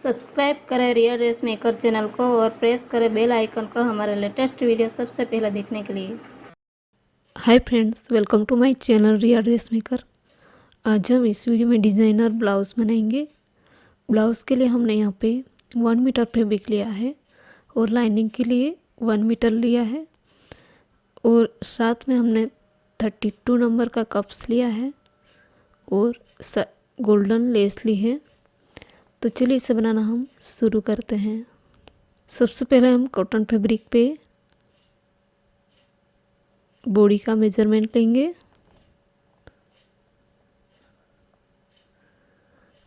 Subscribe करें real dress maker channel को और प्रेस करें बेल आइकन को हमारे लेटेस्ट वीडियो सबसे पहले देखने के लिए। Hi friends, welcome to my channel Riya dress maker. आज हम इस वीडियो में डिज़ाइनर ब्लाउज़ बनाएंगे। ब्लाउज़ के लिए हमने यहाँ पे 1 मीटर फैब्रिक लिया है और लाइनिंग के लिए 1 मीटर लिया है और साथ में हमने 32 नंबर का कप्स लिया है और गोल्डन लेस ली है। तो चलिए इसे बनाना हम शुरू करते हैं। सबसे पहले हम कॉटन फैब्रिक पे बॉडी का मेजरमेंट लेंगे।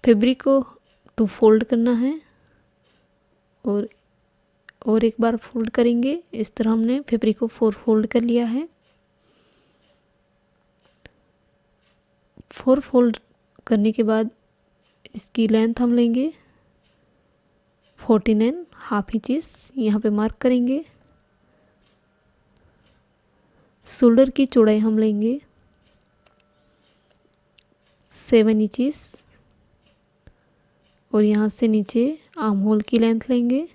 फैब्रिक को 2 फोल्ड करना है और एक बार फोल्ड करेंगे। इस तरह हमने फैब्रिक को 4 फोल्ड कर लिया है। 4 फोल्ड करने के बाद इसकी लेंथ हम लेंगे 14.5 इंचेस, यहाँ पे मार्क करेंगे। शोल्डर की चौड़ाई हम लेंगे 7 इंचेस और यहाँ से नीचे आर्म होल की लेंथ लेंगे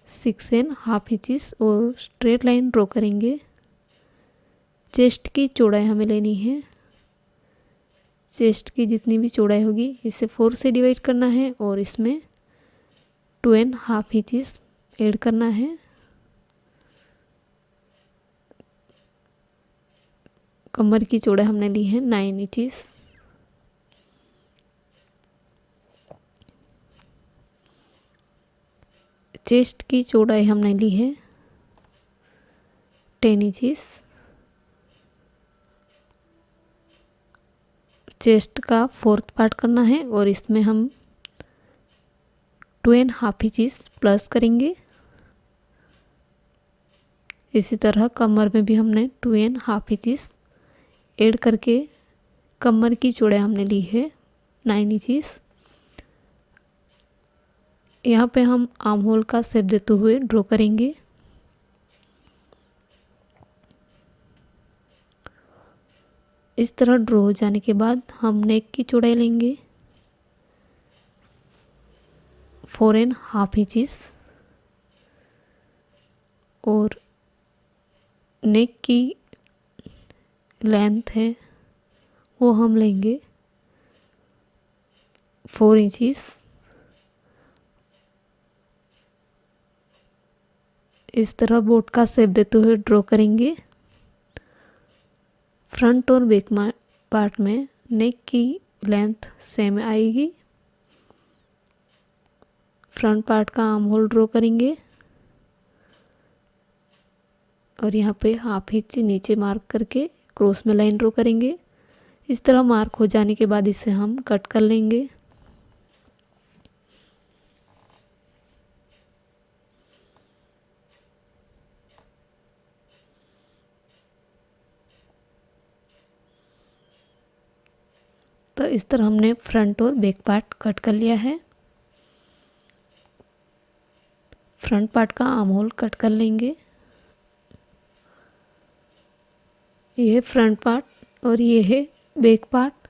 6.5 इंचेस और स्ट्रेट लाइन ड्रॉ करेंगे। चेस्ट की चौड़ाई हमें लेनी है, चेस्ट की जितनी भी चौड़ाई होगी इसे 4 से डिवाइड करना है और इसमें 2.5 इंचेस ऐड करना है। कमर की चौड़ाई हमने ली है 9 इंचेस। चेस्ट की चौड़ाई हमने ली है 10 इंचेस। चेस्ट का 4th पार्ट करना है और इसमें हम 2.5 इंचेस प्लस करेंगे। इसी तरह कमर में भी हमने 2.5 इंचेस ऐड करके कमर की चौड़ाई हमने ली है 9 इंचेस। यहाँ पे हम आर्म होल का शेप देते हुए ड्रॉ करेंगे। इस तरह ड्रॉ हो जाने के बाद हम नेक की चौड़ाई लेंगे 4.5 इंचेस और नेक की लेंथ है वो हम लेंगे 4 इंचेस। इस तरह बोट का शेप देते हुए ड्रॉ करेंगे। फ्रंट और बैक पार्ट में नेक की लेंथ सेम आएगी। फ्रंट पार्ट का आर्म होल ड्रॉ करेंगे और यहाँ पे 1/2 इंच नीचे मार्क करके क्रॉस में लाइन ड्रॉ करेंगे। इस तरह मार्क हो जाने के बाद इसे हम कट कर लेंगे। तो इस तरह हमने फ्रंट और बैक पार्ट कट कर लिया है। फ्रंट पार्ट का आर्म होल कट कर लेंगे। ये है फ्रंट पार्ट और ये है बैक पार्ट।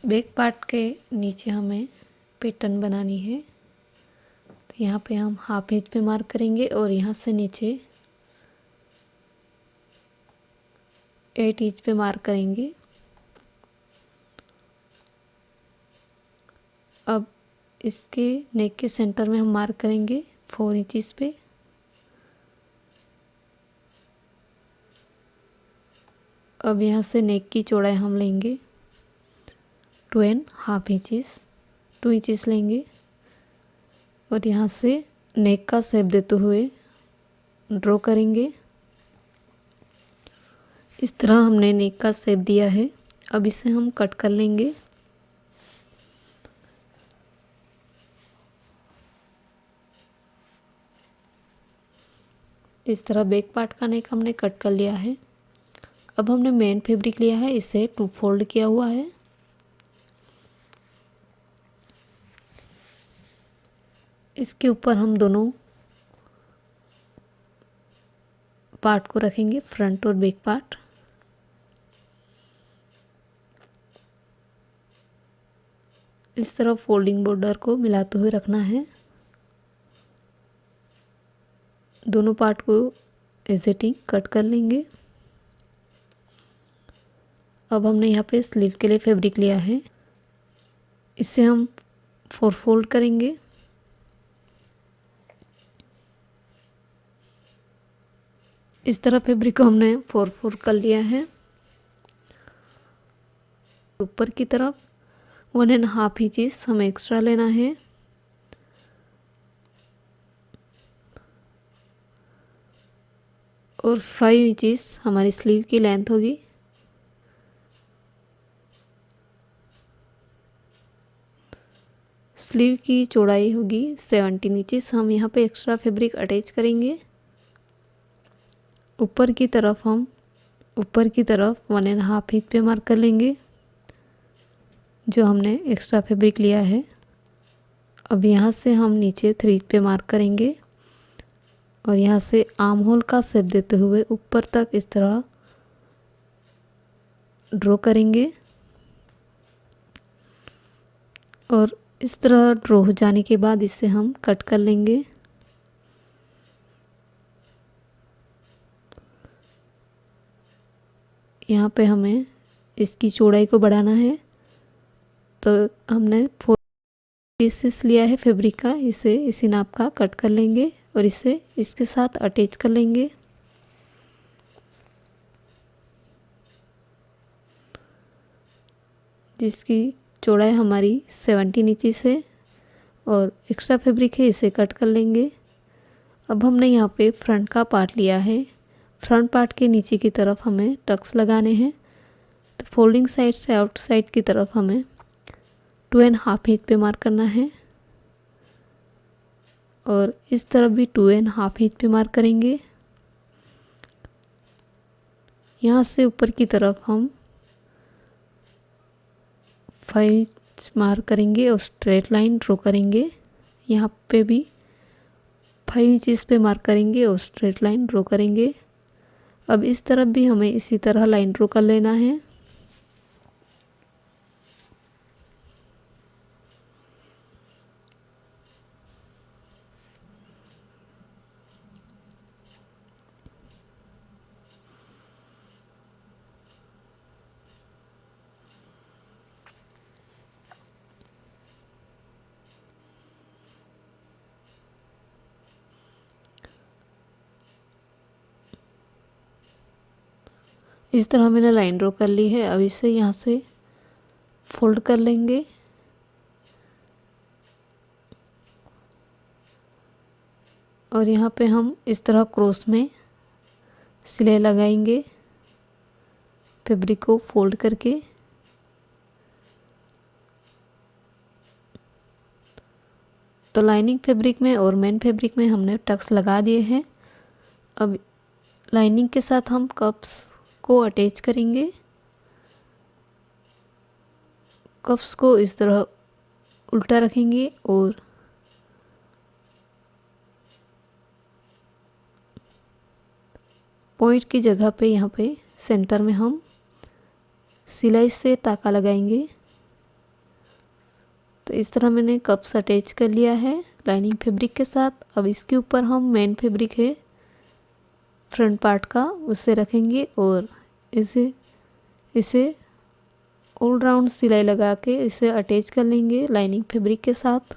बैक पार्ट के नीचे हमें पैटर्न बनानी है। तो यहाँ पे हम 1/2 इंच पे मार्क करेंगे और यहाँ से नीचे 8 इंच पे मार्क करेंगे। अब इसके नेक के सेंटर में हम मार्क करेंगे 4 इंचेस पे। अब यहाँ से नेक की चौड़ाई हम लेंगे 2.5 इंचेस, 2 इंचेस लेंगे और यहाँ से नेक का शेप देते हुए ड्रॉ करेंगे। इस तरह हमने नेक का शेप दिया है। अब इसे हम कट कर लेंगे। इस तरह बैक पार्ट का नेक हमने कट कर लिया है। अब हमने मेन फैब्रिक लिया है, इसे 2 फोल्ड किया हुआ है। इसके ऊपर हम दोनों पार्ट को रखेंगे, फ्रंट और बैक पार्ट। इस तरह फोल्डिंग बॉर्डर को मिलाते हुए रखना है। दोनों पार्ट को एजेटिंग कट कर लेंगे। अब हमने यहाँ पे स्लीव के लिए फैब्रिक लिया है, इससे हम 4 फोल्ड करेंगे। इस तरह फैब्रिक को हमने 4 फोल्ड कर लिया है। ऊपर की तरफ 1.5 इंचेस हमें एक्स्ट्रा लेना है। और 5 इंचेस हमारी स्लीव की लेंथ होगी। स्लीव की चौड़ाई होगी 17 इंचेस। हम यहाँ पे एक्स्ट्रा फैब्रिक अटैच करेंगे। ऊपर की तरफ 1.5 इंच पे मार्क कर लेंगे जो हमने एक्स्ट्रा फैब्रिक लिया है। अब यहाँ से हम नीचे 3 इंच पे मार्क करेंगे और यहाँ से आर्म होल का शेप देते हुए ऊपर तक इस तरह ड्रॉ करेंगे। और इस तरह ड्रॉ हो जाने के बाद इसे हम कट कर लेंगे। यहाँ पे हमें इसकी चौड़ाई को बढ़ाना है, तो हमने 4 पीसेस लिया है फैब्रिक का, इसे इसी नाप का कट कर लेंगे और इसे इसके साथ अटैच कर लेंगे। जिसकी चौड़ाई हमारी 17 इंचेस है और एक्स्ट्रा फैब्रिक है, इसे कट कर लेंगे। अब हमने यहाँ पे फ्रंट का पार्ट लिया है। फ्रंट पार्ट के नीचे की तरफ हमें टक्स लगाने हैं, तो फोल्डिंग साइड से आउट साइड की तरफ हमें 2.5 इंच पे मार्क करना है और इस तरफ भी 2.5 इंच पे मार्क करेंगे। यहाँ से ऊपर की तरफ हम 5 इंच मार्क करेंगे और स्ट्रेट लाइन ड्रॉ करेंगे। यहाँ पे भी 5 इंचेस पे मार्क करेंगे और स्ट्रेट लाइन ड्रॉ करेंगे। अब इस तरफ भी हमें इसी तरह लाइन ड्रॉ कर लेना है। इस तरह मैंने लाइन ड्रॉ कर ली है। अब इसे यहाँ से फोल्ड कर लेंगे और यहाँ पे हम इस तरह क्रॉस में सिलाई लगाएंगे फैब्रिक को फोल्ड करके। तो लाइनिंग फैब्रिक में और मेन फैब्रिक में हमने टक्स लगा दिए हैं। अब लाइनिंग के साथ हम कप्स को अटैच करेंगे। कप्स को इस तरह उल्टा रखेंगे और पॉइंट की जगह पे यहाँ पे सेंटर में हम सिलाई से ताका लगाएंगे। तो इस तरह मैंने कप्स अटैच कर लिया है लाइनिंग फैब्रिक के साथ। अब इसके ऊपर हम मेन फैब्रिक है फ्रंट पार्ट का, उसे रखेंगे और इसे ऑल राउंड सिलाई लगा के इसे अटैच कर लेंगे लाइनिंग फैब्रिक के साथ।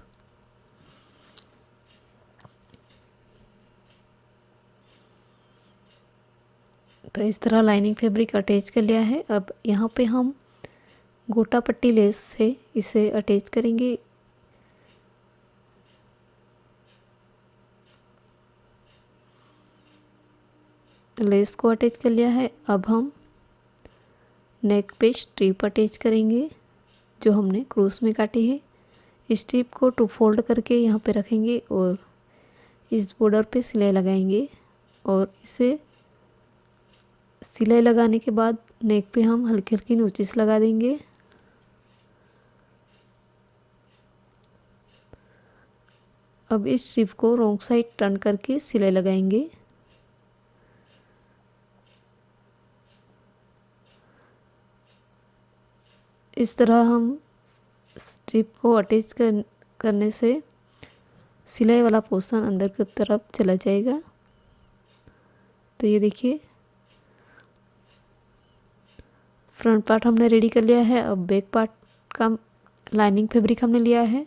तो इस तरह लाइनिंग फैब्रिक अटैच कर लिया है। अब यहाँ पे हम गोटा पट्टी लेस से इसे अटैच करेंगे। लेस को अटैच कर लिया है। अब हम नेक पे स्ट्रिप अटैच करेंगे जो हमने क्रॉस में काटी है। स्ट्रिप को 2 फोल्ड करके यहाँ पे रखेंगे और इस बॉर्डर पे सिलाई लगाएंगे और इसे सिलाई लगाने के बाद नेक पे हम हल्की हल्की नोचिस लगा देंगे। अब इस स्ट्रिप को रॉन्ग साइड टर्न करके सिलाई लगाएंगे। इस तरह हम स्ट्रिप को अटैच करने से सिलाई वाला पोर्शन अंदर की तरफ चला जाएगा। तो ये देखिए फ्रंट पार्ट हमने रेडी कर लिया है। अब बैक पार्ट का लाइनिंग फैब्रिक हमने लिया है।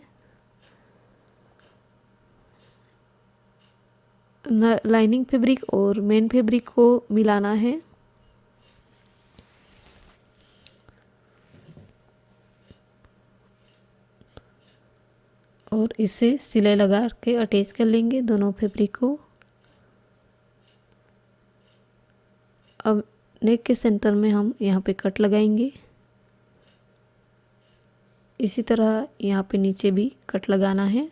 लाइनिंग फैब्रिक और मेन फैब्रिक को मिलाना है। और इसे सिलाई लगा के अटैच कर लेंगे दोनों फैब्रिक को। अब नेक के सेंटर में हम यहाँ पे कट लगाएंगे। इसी तरह यहाँ पे नीचे भी कट लगाना है।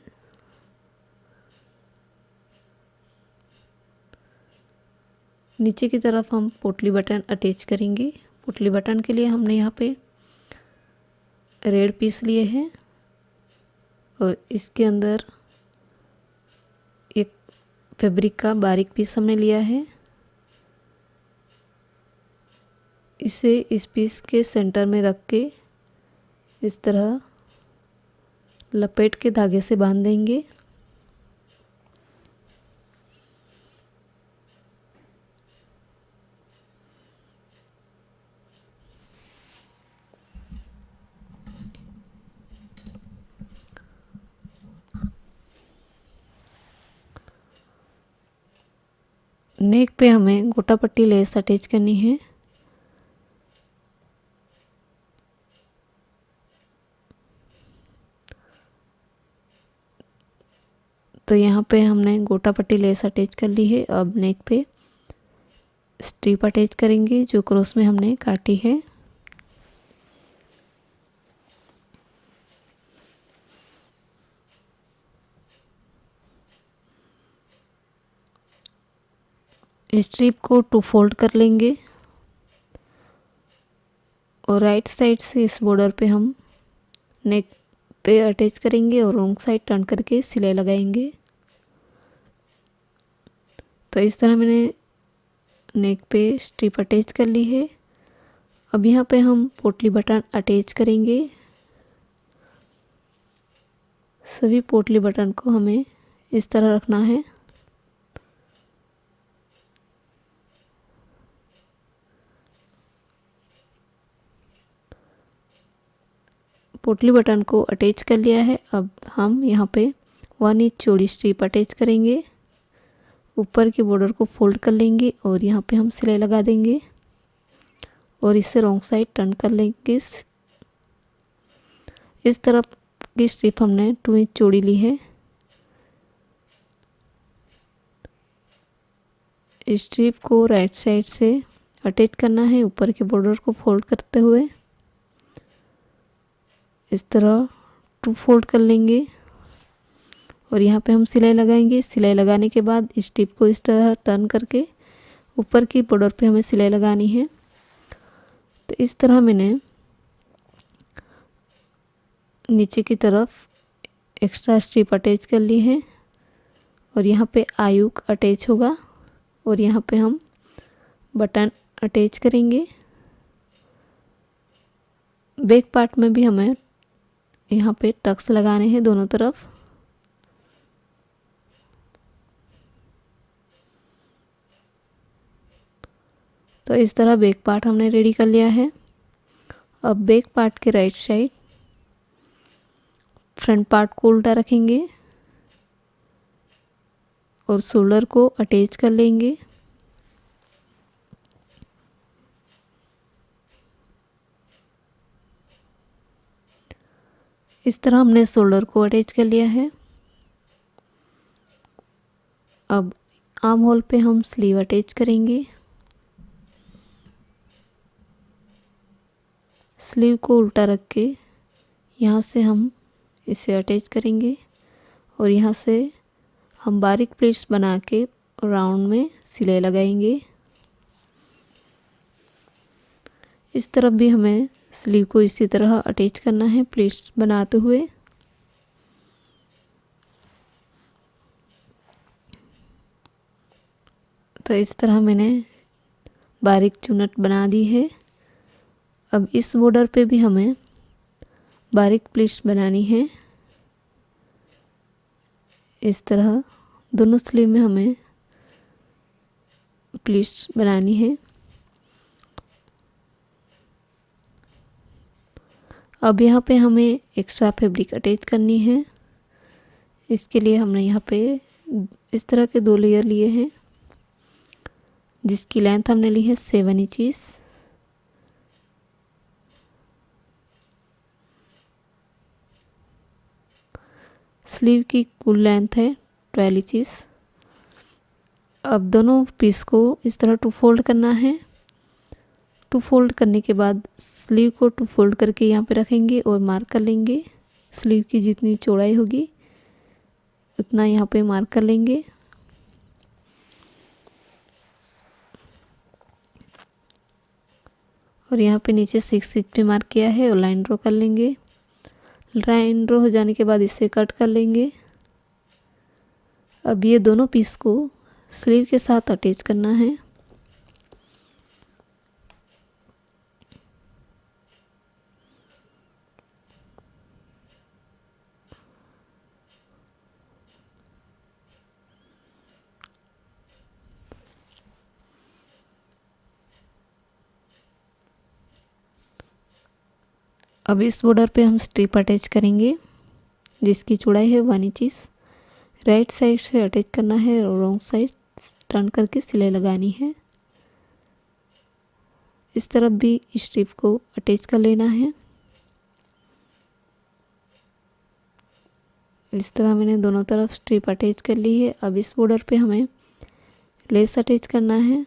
नीचे की तरफ हम पोटली बटन अटैच करेंगे। पोटली बटन के लिए हमने यहाँ पे रेड पीस लिए हैं और इसके अंदर एक फैब्रिक का बारीक पीस हमने लिया है। इसे इस पीस के सेंटर में रख के इस तरह लपेट के धागे से बांध देंगे। नेक पे हमें गोटा पट्टी लेस अटैच करनी है। तो यहाँ पे हमने गोटा पट्टी लेस अटैच कर ली है। अब नेक पे स्ट्रिप अटैच करेंगे जो क्रॉस में हमने काटी है। स्ट्रिप को 2 फोल्ड कर लेंगे और राइट साइड से इस बॉर्डर पे हम नेक पे अटैच करेंगे और रॉन्ग साइड टर्न करके सिलाई लगाएंगे। तो इस तरह मैंने नेक पे स्ट्रिप अटैच कर ली है। अब यहाँ पे हम पोटली बटन अटैच करेंगे। सभी पोटली बटन को हमें इस तरह रखना है। पोटली बटन को अटैच कर लिया है। अब हम यहाँ पे 1 इंच चौड़ी स्ट्रिप अटैच करेंगे। ऊपर के बॉर्डर को फोल्ड कर लेंगे और यहाँ पे हम सिलाई लगा देंगे और इसे रॉन्ग साइड टर्न कर लेंगे। इस तरफ की स्ट्रिप हमने 2 इंच चौड़ी ली है। स्ट्रिप को राइट साइड से अटैच करना है ऊपर के बॉर्डर को फोल्ड करते हुए। इस तरह 2 फोल्ड कर लेंगे और यहाँ पे हम सिलाई लगाएंगे। सिलाई लगाने के बाद स्ट्रिप को इस तरह टर्न करके ऊपर की बॉर्डर पे हमें सिलाई लगानी है। तो इस तरह मैंने नीचे की तरफ एक्स्ट्रा स्ट्रिप अटैच कर ली है और यहाँ पे आयुक अटैच होगा और यहाँ पे हम बटन अटैच करेंगे। बैक पार्ट में भी हमें यहाँ पे टक्स लगाने हैं दोनों तरफ। तो इस तरह बैक पार्ट हमने रेडी कर लिया है। अब बैक पार्ट के राइट साइड फ्रंट पार्ट को उल्टा रखेंगे और शोल्डर को अटैच कर लेंगे। इस तरह हमने शोल्डर को अटैच कर लिया है। अब आर्म होल पे हम स्लीव अटैच करेंगे। स्लीव को उल्टा रख के यहाँ से हम इसे अटैच करेंगे और यहाँ से हम बारीक प्लेट्स बना के राउंड में सिलाई लगाएंगे। इस तरफ भी हमें स्लीव को इसी तरह अटैच करना है प्लेट्स बनाते हुए। तो इस तरह मैंने बारीक चुनट बना दी है। अब इस बॉर्डर पे भी हमें बारीक प्लीट्स बनानी है। इस तरह दोनों स्लीव में हमें प्लीट्स बनानी है। अब यहाँ पे हमें एक्स्ट्रा फैब्रिक अटैच करनी है। इसके लिए हमने यहाँ पे इस तरह के 2 लेयर लिए हैं, जिसकी लेंथ हमने ली है 7 इंचेस। स्लीव की कुल लेंथ है 12 इंचेस। अब दोनों पीस को इस तरह 2 फोल्ड करना है। 2 फोल्ड करने के बाद स्लीव को 2 फोल्ड करके यहाँ पे रखेंगे और मार्क कर लेंगे। स्लीव की जितनी चौड़ाई होगी उतना यहाँ पे मार्क कर लेंगे। और यहाँ पे नीचे 6 इंच पे मार्क किया है और लाइन ड्रॉ कर लेंगे। लाइन ड्रॉ हो जाने के बाद इसे कट कर लेंगे। अब ये दोनों पीस को स्लीव के साथ अटैच करना है। अब इस बॉर्डर पे हम स्ट्रिप अटैच करेंगे, जिसकी चौड़ाई है 1 इंच। राइट साइड से अटैच करना है और रॉन्ग साइड टर्न करके सिलाई लगानी है। इस तरफ भी स्ट्रिप को अटैच कर लेना है। इस तरह मैंने दोनों तरफ स्ट्रिप अटैच कर ली है। अब इस बॉर्डर पे हमें लेस अटैच करना है।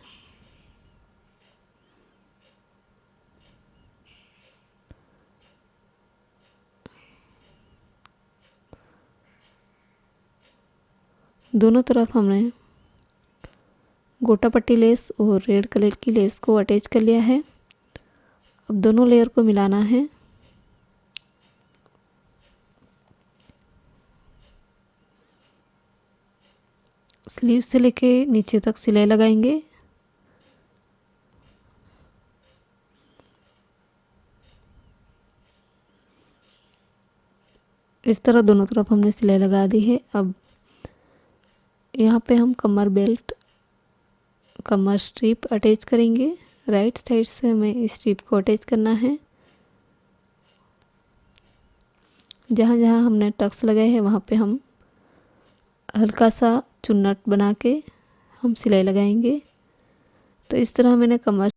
दोनों तरफ हमने गोटा पट्टी लेस और रेड कलर की लेस को अटैच कर लिया है। अब दोनों लेयर को मिलाना है। स्लीव से लेके नीचे तक सिलाई लगाएंगे। इस तरह दोनों तरफ हमने सिलाई लगा दी है। अब यहाँ पे हम कमर बेल्ट, कमर स्ट्रिप अटैच करेंगे। राइट साइड से हमें इस स्ट्रिप को अटैच करना है। जहाँ जहाँ हमने टक्स लगाए हैं वहाँ पे हम हल्का सा चुन्नट बना के हम सिलाई लगाएंगे। तो इस तरह मैंने कमर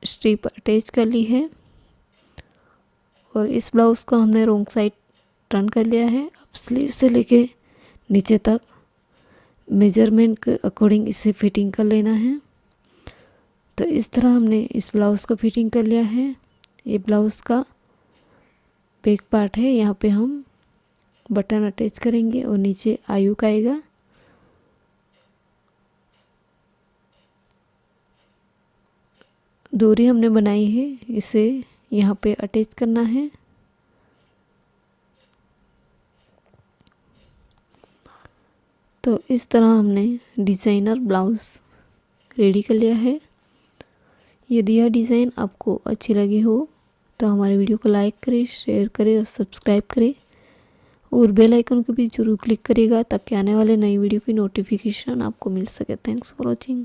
स्ट्रिप अटैच कर ली है और इस ब्लाउज़ को हमने रॉन्ग साइड टर्न कर लिया है। अब स्लीव से लेके नीचे तक मेजरमेंट के अकॉर्डिंग इसे फिटिंग कर लेना है। तो इस तरह हमने इस ब्लाउज़ को फिटिंग कर लिया है। ये ब्लाउज़ का बैक पार्ट है। यहाँ पे हम बटन अटैच करेंगे और नीचे आयु का आएगा। डोरी हमने बनाई है, इसे यहाँ पे अटैच करना है। तो इस तरह हमने डिज़ाइनर ब्लाउज़ रेडी कर लिया है। यदि यह डिज़ाइन आपको अच्छी लगी हो तो हमारे वीडियो को लाइक करें, शेयर करें और सब्सक्राइब करें और बेल आइकन को भी जरूर क्लिक करिएगा ताकि आने वाले नई वीडियो की नोटिफिकेशन आपको मिल सके। Thanks for watching.